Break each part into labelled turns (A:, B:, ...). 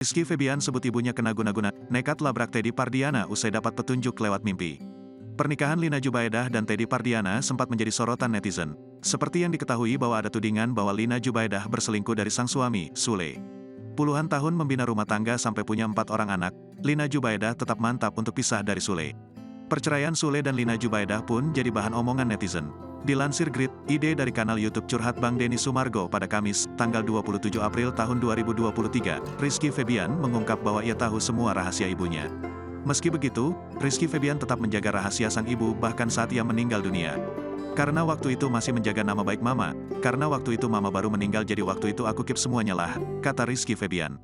A: Rizky Febian sebut ibunya kena guna-guna, nekat labrak Teddy Pardiana usai dapat petunjuk lewat mimpi. Pernikahan Lina Jubaedah dan Teddy Pardiana sempat menjadi sorotan netizen. Seperti yang diketahui bahwa ada tudingan bahwa Lina Jubaedah berselingkuh dari sang suami, Sule. Puluhan tahun membina rumah tangga sampai punya 4 orang anak, Lina Jubaedah tetap mantap untuk pisah dari Sule. Perceraian Sule dan Lina Jubaedah pun jadi bahan omongan netizen. Dilansir Grid, ide dari kanal YouTube Curhat Bang Denny Sumargo pada Kamis, tanggal 27 April tahun 2023, Rizky Febian mengungkap bahwa ia tahu semua rahasia ibunya. Meski begitu, Rizky Febian tetap menjaga rahasia sang ibu bahkan saat ia meninggal dunia. Karena waktu itu masih menjaga nama baik mama, karena waktu itu mama baru meninggal jadi waktu itu aku keep semuanya lah, kata Rizky Febian.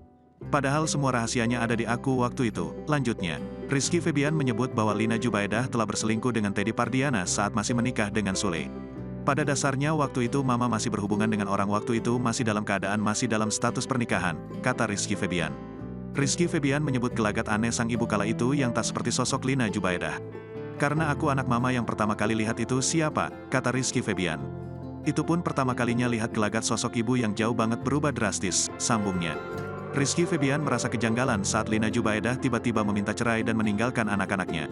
A: Padahal semua rahasianya ada di aku waktu itu, lanjutnya. Rizky Febian menyebut bahwa Lina Jubaedah telah berselingkuh dengan Teddy Pardiana saat masih menikah dengan Sule. Pada dasarnya waktu itu mama masih berhubungan dengan orang waktu itu masih dalam keadaan masih dalam status pernikahan, kata Rizky Febian. Rizky Febian menyebut gelagat aneh sang ibu kala itu yang tak seperti sosok Lina Jubaedah. Karena aku anak mama yang pertama kali lihat itu siapa, kata Rizky Febian. Itu pun pertama kalinya lihat gelagat sosok ibu yang jauh banget berubah drastis, sambungnya. Rizky Febian merasa kejanggalan saat Lina Jubaedah tiba-tiba meminta cerai dan meninggalkan anak-anaknya.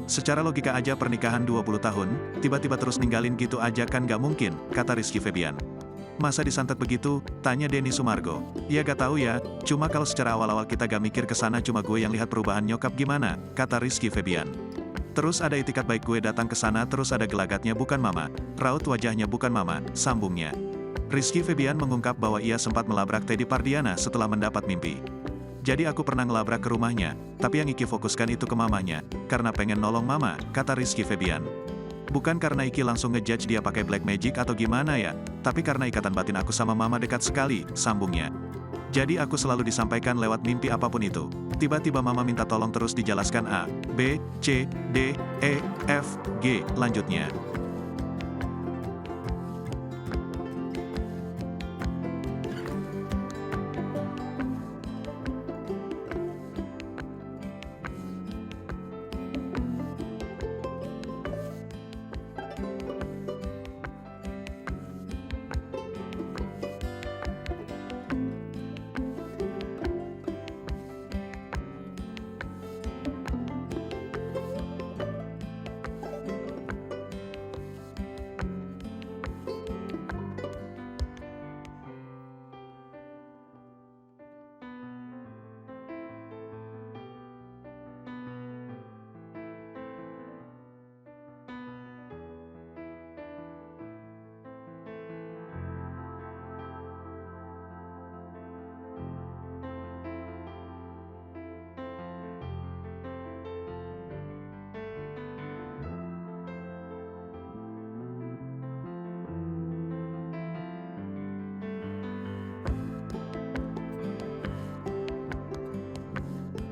A: Secara logika aja pernikahan 20 tahun, tiba-tiba terus ninggalin gitu aja kan gak mungkin, kata Rizky Febian. Masa disantet begitu? Tanya Denny Sumargo. Ya gak tahu ya, cuma kalau secara awal-awal kita gak mikir kesana cuma gue yang lihat perubahan nyokap gimana, kata Rizky Febian. Terus ada itikat baik gue datang ke sana terus ada gelagatnya bukan mama, raut wajahnya bukan mama, sambungnya. Rizky Febian mengungkap bahwa ia sempat melabrak Teddy Pardiana setelah mendapat mimpi. Jadi aku pernah ngelabrak ke rumahnya, tapi yang Iki fokuskan itu ke mamanya, karena pengen nolong mama, kata Rizky Febian. Bukan karena Iki langsung ngejudge dia pakai black magic atau gimana ya, tapi karena ikatan batin aku sama mama dekat sekali, sambungnya. Jadi aku selalu disampaikan lewat mimpi apapun itu. Tiba-tiba mama minta tolong terus dijelaskan A, B, C, D, E, F, G, lanjutnya.